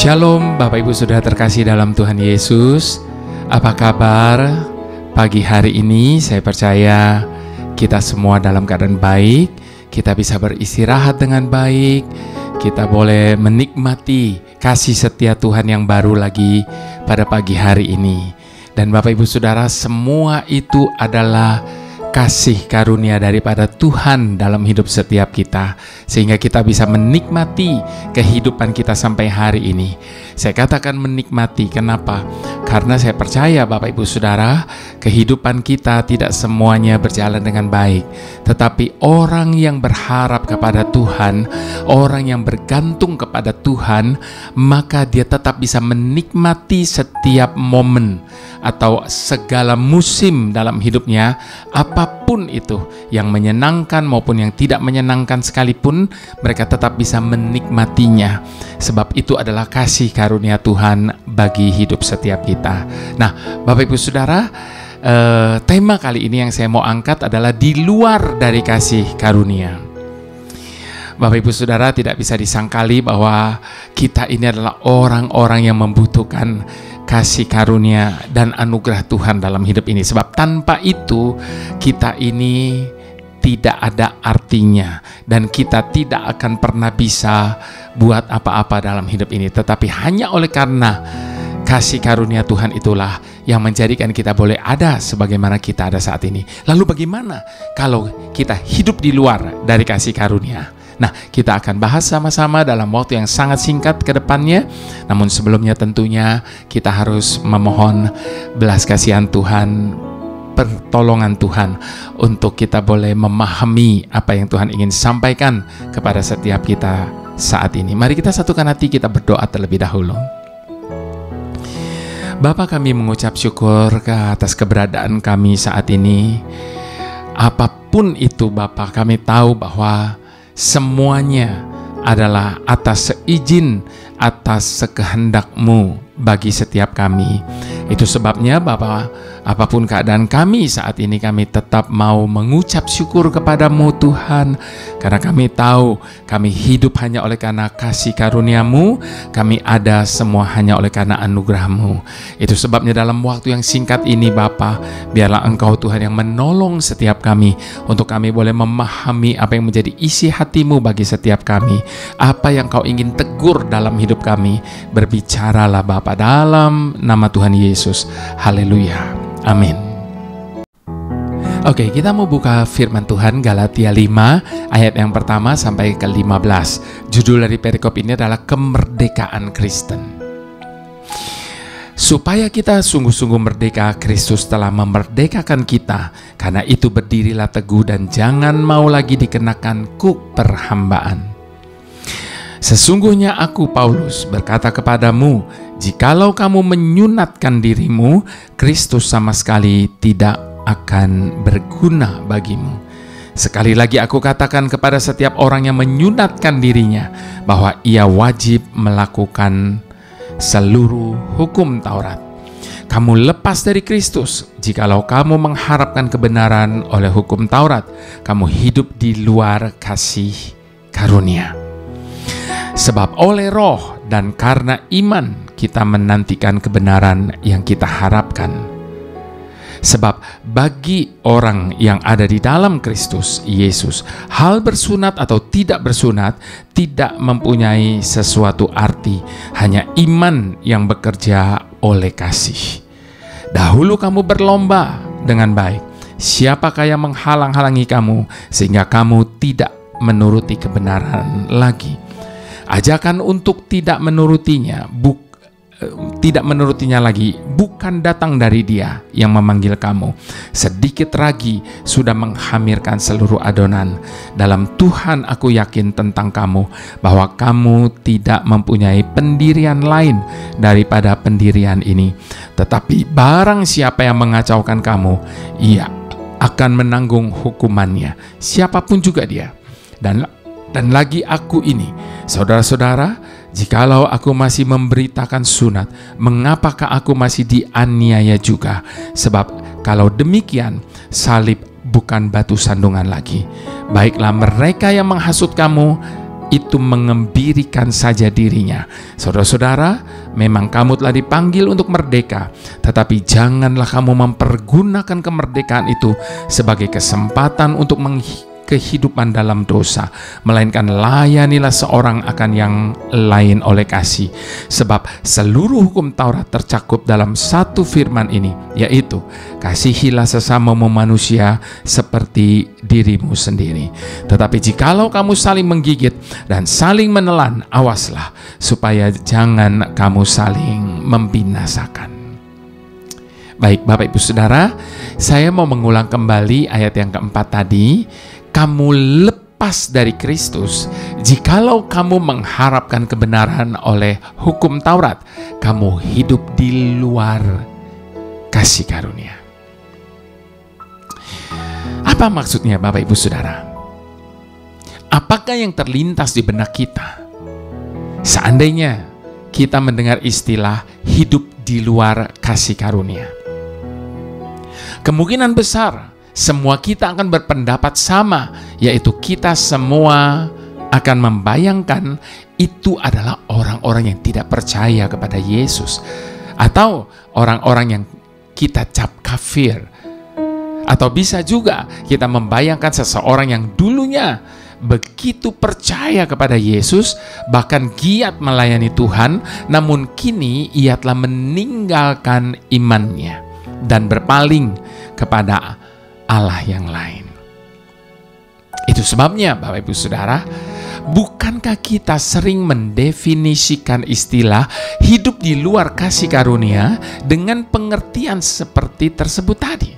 Shalom Bapak Ibu Saudara terkasih dalam Tuhan Yesus. Apa kabar pagi hari ini? Saya percaya kita semua dalam keadaan baik. Kita bisa beristirahat dengan baik. Kita boleh menikmati kasih setia Tuhan yang baru lagi pada pagi hari ini. Dan Bapak Ibu Saudara, semua itu adalah kasih karunia daripada Tuhan dalam hidup setiap kita, sehingga kita bisa menikmati kehidupan kita sampai hari ini. Saya katakan menikmati, kenapa? Karena saya percaya Bapak Ibu Saudara, kehidupan kita tidak semuanya berjalan dengan baik, tetapi orang yang berharap kepada Tuhan, orang yang bergantung kepada Tuhan, maka dia tetap bisa menikmati setiap momen atau segala musim dalam hidupnya, apapun itu, yang menyenangkan maupun yang tidak menyenangkan sekalipun, mereka tetap bisa menikmatinya. Sebab itu adalah kasih karunia Tuhan bagi hidup setiap kita. Nah, Bapak Ibu Saudara, tema kali ini yang saya mau angkat adalah di luar dari kasih karunia. Bapak Ibu Saudara, tidak bisa disangkali bahwa kita ini adalah orang-orang yang membutuhkan kasih karunia dan anugerah Tuhan dalam hidup ini. Sebab tanpa itu kita ini tidak ada artinya, dan kita tidak akan pernah bisa buat apa-apa dalam hidup ini. Tetapi hanya oleh karena kasih karunia Tuhan itulah yang menjadikan kita boleh ada sebagaimana kita ada saat ini. Lalu bagaimana kalau kita hidup di luar dari kasih karunia? Nah, kita akan bahas sama-sama dalam waktu yang sangat singkat ke depannya. Namun sebelumnya tentunya kita harus memohon belas kasihan Tuhan, pertolongan Tuhan, untuk kita boleh memahami apa yang Tuhan ingin sampaikan kepada setiap kita saat ini. Mari kita satukan hati, kita berdoa terlebih dahulu. Bapa, kami mengucap syukur atas keberadaan kami saat ini. Apapun itu Bapa, kami tahu bahwa semuanya adalah atas seizin, atas sekehendak-Mu bagi setiap kami. Itu sebabnya Bapa, apapun keadaan kami saat ini, kami tetap mau mengucap syukur kepada-Mu Tuhan. Karena kami tahu kami hidup hanya oleh karena kasih karunia-Mu, kami ada semua hanya oleh karena anugerah-Mu. Itu sebabnya dalam waktu yang singkat ini Bapa, biarlah Engkau Tuhan yang menolong setiap kami, untuk kami boleh memahami apa yang menjadi isi hati-Mu bagi setiap kami. Apa yang Kau ingin tegur dalam hidup kami, berbicaralah Bapa dalam nama Tuhan Yesus. Haleluya. Amin. Oke, kita mau buka firman Tuhan Galatia 5 ayat yang pertama sampai ke 15. Judul dari perikop ini adalah kemerdekaan Kristen. Supaya kita sungguh-sungguh merdeka, Kristus telah memerdekakan kita. Karena itu berdirilah teguh dan jangan mau lagi dikenakan kuk perhambaan. Sesungguhnya aku, Paulus, berkata kepadamu, jikalau kamu menyunatkan dirimu, Kristus sama sekali tidak akan berguna bagimu. Sekali lagi aku katakan kepada setiap orang yang menyunatkan dirinya, bahwa ia wajib melakukan seluruh hukum Taurat. Kamu lepas dari Kristus jikalau kamu mengharapkan kebenaran oleh hukum Taurat. Kamu hidup di luar kasih karunia. Sebab oleh Roh dan karena iman kita menantikan kebenaran yang kita harapkan. Sebab bagi orang yang ada di dalam Kristus Yesus, hal bersunat atau tidak bersunat tidak mempunyai sesuatu arti, hanya iman yang bekerja oleh kasih. Dahulu kamu berlomba dengan baik. Siapakah yang menghalang-halangi kamu sehingga kamu tidak menuruti kebenaran lagi? Ajakan untuk tidak menurutinya lagi bukan datang dari Dia yang memanggil kamu. Sedikit ragi sudah menghamirkan seluruh adonan. Dalam Tuhan aku yakin tentang kamu, bahwa kamu tidak mempunyai pendirian lain daripada pendirian ini. Tetapi barang siapa yang mengacaukan kamu, ia akan menanggung hukumannya, siapapun juga dia. Dan lagi aku ini, saudara-saudara, jikalau aku masih memberitakan sunat, mengapakah aku masih dianiaya juga? Sebab kalau demikian, salib bukan batu sandungan lagi. Baiklah mereka yang menghasut kamu itu mengembirikan saja dirinya. Saudara-saudara, memang kamu telah dipanggil untuk merdeka, tetapi janganlah kamu mempergunakan kemerdekaan itu sebagai kesempatan untuk kehidupan dalam dosa, melainkan layanilah seorang akan yang lain oleh kasih. Sebab seluruh hukum Taurat tercakup dalam satu firman ini, yaitu kasihilah sesamamu manusia seperti dirimu sendiri. Tetapi jikalau kamu saling menggigit dan saling menelan, awaslah supaya jangan kamu saling membinasakan. Baik Bapak Ibu Saudara, saya mau mengulang kembali ayat yang keempat tadi. Kamu lepas dari Kristus jikalau kamu mengharapkan kebenaran oleh hukum Taurat. Kamu hidup di luar kasih karunia. Apa maksudnya Bapak Ibu Saudara? Apakah yang terlintas di benak kita seandainya kita mendengar istilah hidup di luar kasih karunia? Kemungkinan besar semua kita akan berpendapat sama, yaitu kita semua akan membayangkan itu adalah orang-orang yang tidak percaya kepada Yesus, atau orang-orang yang kita cap kafir. Atau bisa juga kita membayangkan seseorang yang dulunya begitu percaya kepada Yesus, bahkan giat melayani Tuhan, namun kini ia telah meninggalkan imannya dan berpaling kepada Allah yang lain. Itu sebabnya Bapak Ibu Saudara, bukankah kita sering mendefinisikan istilah hidup di luar kasih karunia dengan pengertian seperti tersebut tadi?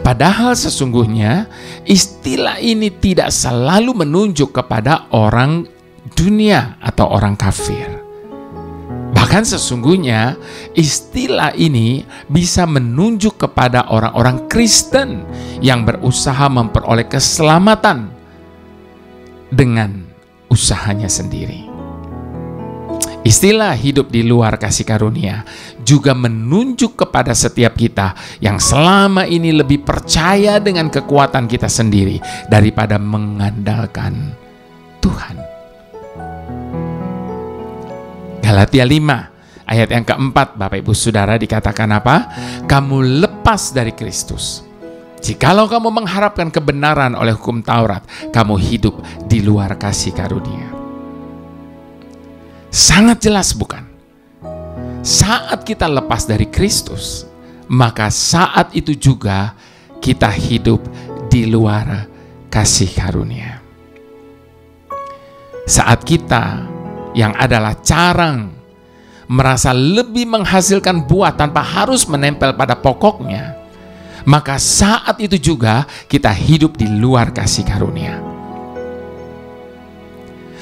Padahal sesungguhnya istilah ini tidak selalu menunjuk kepada orang dunia atau orang kafir. Bahkan sesungguhnya istilah ini bisa menunjuk kepada orang-orang Kristen yang berusaha memperoleh keselamatan dengan usahanya sendiri. Istilah hidup di luar kasih karunia juga menunjuk kepada setiap kita yang selama ini lebih percaya dengan kekuatan kita sendiri daripada mengandalkan Tuhan. Galatia 5 ayat yang keempat Bapak Ibu Saudara dikatakan apa? Kamu lepas dari Kristus. Jikalau kamu mengharapkan kebenaran oleh hukum Taurat, kamu hidup di luar kasih karunia. Sangat jelas bukan? Saat kita lepas dari Kristus, maka saat itu juga kita hidup di luar kasih karunia. Saat kita yang adalah carang merasa lebih menghasilkan buah tanpa harus menempel pada pokoknya, maka saat itu juga kita hidup di luar kasih karunia.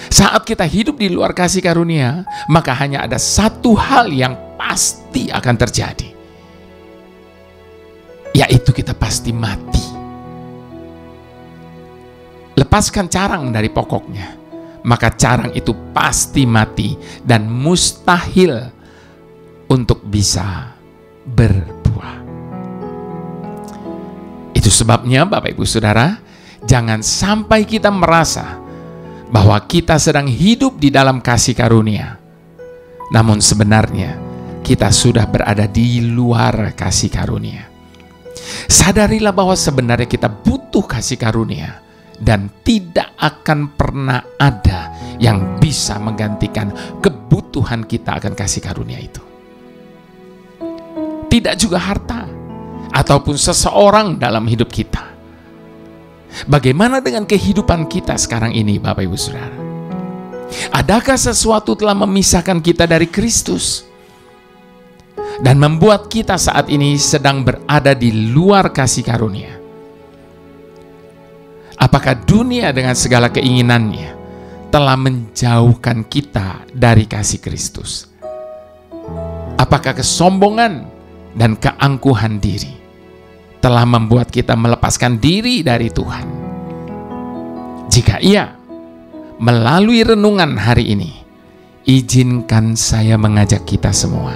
Saat kita hidup di luar kasih karunia, maka hanya ada satu hal yang pasti akan terjadi, yaitu kita pasti mati. Lepaskan carang dari pokoknya, maka carang itu pasti mati dan mustahil untuk bisa berbuah. Itu sebabnya Bapak Ibu Saudara, jangan sampai kita merasa bahwa kita sedang hidup di dalam kasih karunia, namun sebenarnya kita sudah berada di luar kasih karunia. Sadarilah bahwa sebenarnya kita butuh kasih karunia, dan tidak akan pernah ada yang bisa menggantikan kebutuhan kita akan kasih karunia itu. Tidak juga harta ataupun seseorang dalam hidup kita. Bagaimana dengan kehidupan kita sekarang ini Bapak Ibu Saudara? Adakah sesuatu telah memisahkan kita dari Kristus dan membuat kita saat ini sedang berada di luar kasih karunia? Apakah dunia dengan segala keinginannya telah menjauhkan kita dari kasih Kristus? Apakah kesombongan dan keangkuhan diri telah membuat kita melepaskan diri dari Tuhan? Jika iya, melalui renungan hari ini, izinkan saya mengajak kita semua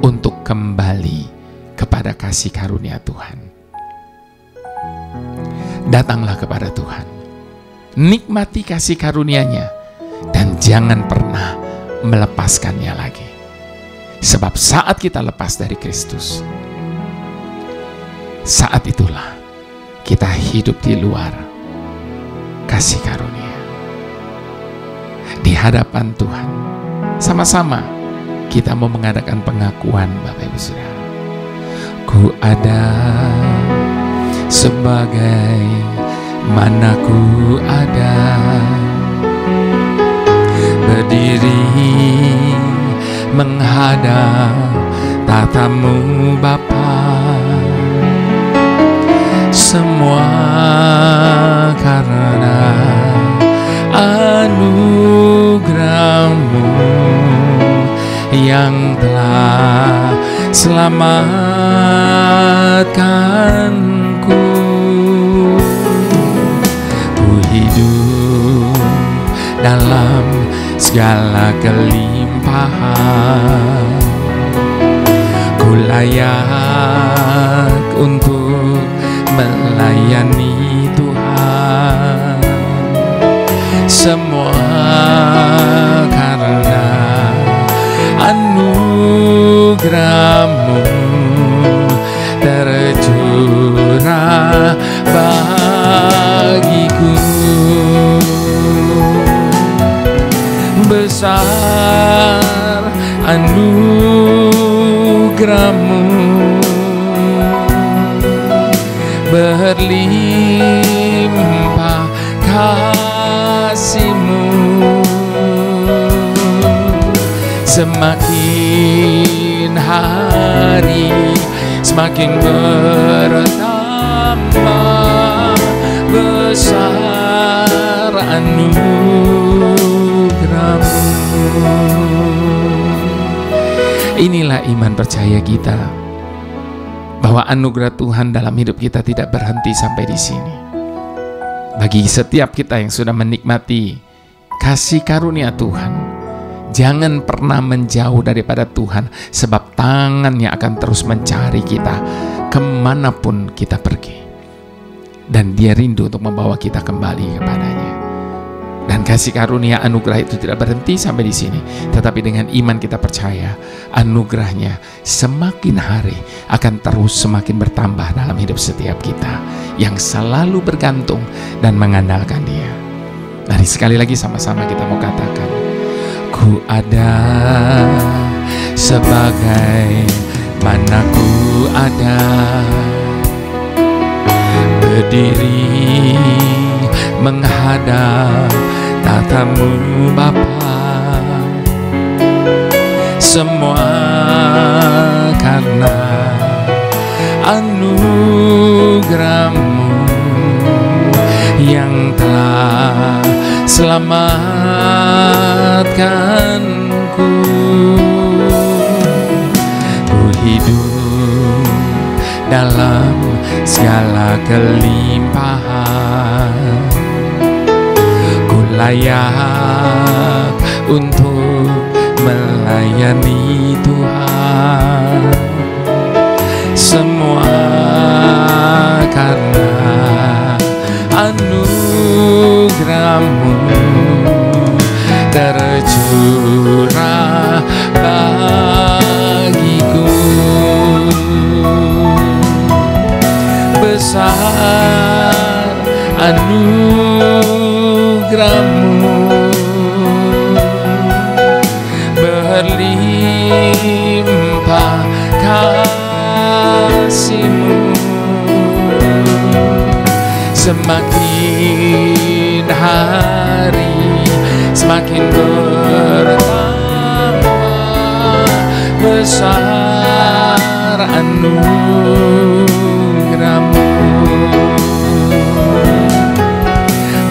untuk kembali kepada kasih karunia Tuhan. Datanglah kepada Tuhan. nikmati kasih karunia-Nya, dan jangan pernah melepaskannya lagi. Sebab saat kita lepas dari Kristus, saat itulah kita hidup di luar kasih karunia. Di hadapan Tuhan, sama-sama kita mau mengadakan pengakuan, Bapak Ibu Saudara. Ku ada sebagai mana ku ada, berdiri menghadap tatamu Bapa. Semua karena anugerah-Mu yang telah selamatkanku. Ku hidup dalam segala kelimpahan, ku layak untuk melayani Tuhan. Semua karena anugerah-Mu tercurah bagiku. Besar anugerah-Mu, berlimpah kasih-Mu. Semakin hari semakin bertambah, besar anugerah-Mu. Inilah iman percaya kita, bahwa anugerah Tuhan dalam hidup kita tidak berhenti sampai di sini. Bagi setiap kita yang sudah menikmati kasih karunia Tuhan, jangan pernah menjauh daripada Tuhan, sebab tangan-Nya akan terus mencari kita kemanapun kita pergi, dan Dia rindu untuk membawa kita kembali kepadanya. Dan kasih karunia anugerah itu tidak berhenti sampai di sini, tetapi dengan iman kita percaya anugerah-Nya semakin hari akan terus semakin bertambah dalam hidup setiap kita yang selalu bergantung dan mengandalkan Dia. Mari sekali lagi sama-sama kita mau katakan, ku ada sebagai mana ku ada, berdiri menghadap tatamu Bapa. Semua karena anugerah-Mu yang telah selamatkanku. Ku hidup dalam segala kelimpahan, ku layak untuk melayani Tuhan. Semua karena anugerah-Mu tercurah bagiku. Besar anugerah-Mu, berlimpah kasih-Mu. Semakin hari semakin bertambah, besar anugerah-Mu.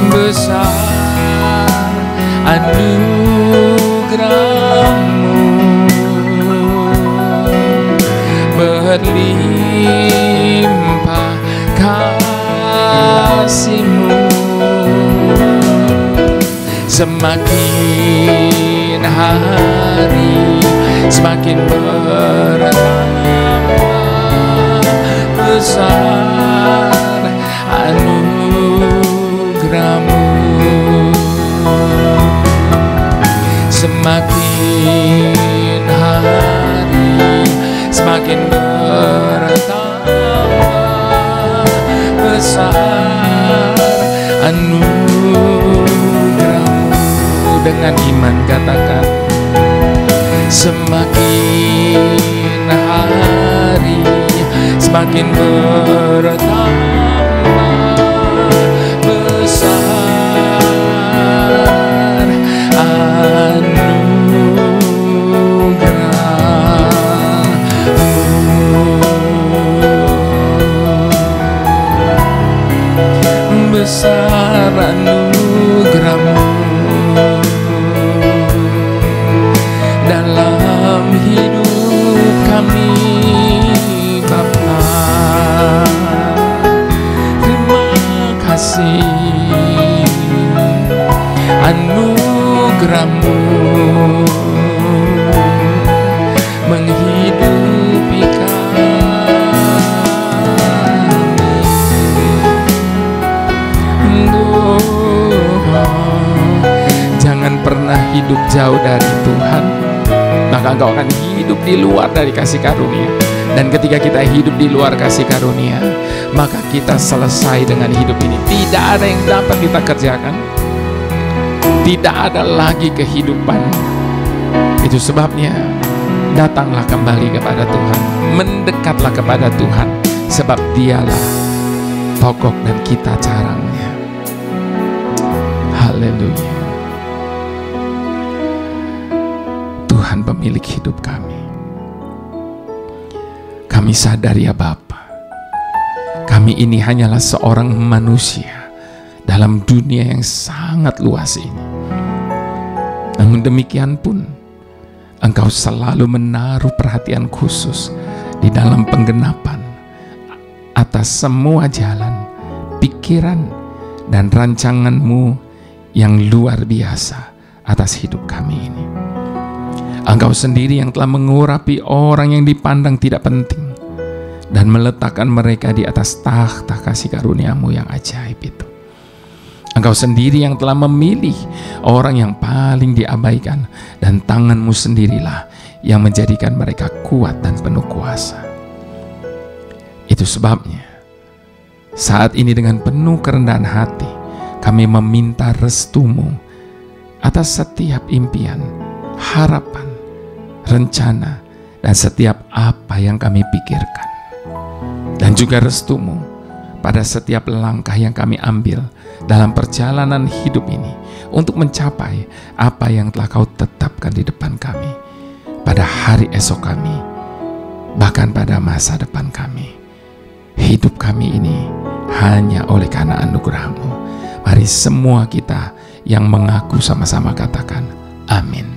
Besar anugerah-Mu, berlimpah kasih-Mu. Semakin hari semakin bertambah, besar anugerah-Mu. bertambah besar anugerah-Mu. Dengan iman katakan, semakin hari semakin bertambah besar anugerah-Mu, besar anugerah-Mu dalam hidup kami Bapa. Terima kasih anugerah-Mu menghidupi kami. Jangan pernah hidup jauh dari Tuhan, maka engkau akan hidup di luar dari kasih karunia. Dan ketika kita hidup di luar kasih karunia, maka kita selesai dengan hidup ini. Tidak ada yang dapat kita kerjakan, tidak ada lagi kehidupan. Itu sebabnya datanglah kembali kepada Tuhan, mendekatlah kepada Tuhan, sebab Dialah pokok dan kita carangnya. Haleluya. Tuhan pemilik hidup kami. Kami sadar ya Bapa, kami ini hanyalah seorang manusia dalam dunia yang sangat luas ini. Namun demikian pun, Engkau selalu menaruh perhatian khusus di dalam penggenapan atas semua jalan, pikiran, dan rancangan-Mu yang luar biasa atas hidup kami ini. Engkau sendiri yang telah mengurapi orang yang dipandang tidak penting dan meletakkan mereka di atas takhta kasih karunia-Mu yang ajaib itu. Engkau sendiri yang telah memilih orang yang paling diabaikan, dan tangan-Mu sendirilah yang menjadikan mereka kuat dan penuh kuasa. Itu sebabnya saat ini dengan penuh kerendahan hati kami meminta restu-Mu atas setiap impian, harapan, rencana, dan setiap apa yang kami pikirkan. Dan juga restu-Mu pada setiap langkah yang kami ambil dalam perjalanan hidup ini untuk mencapai apa yang telah Kau tetapkan di depan kami, pada hari esok kami, bahkan pada masa depan kami. Hidup kami ini hanya oleh karena anugerah-Mu. Mari semua kita yang mengaku sama-sama katakan amin.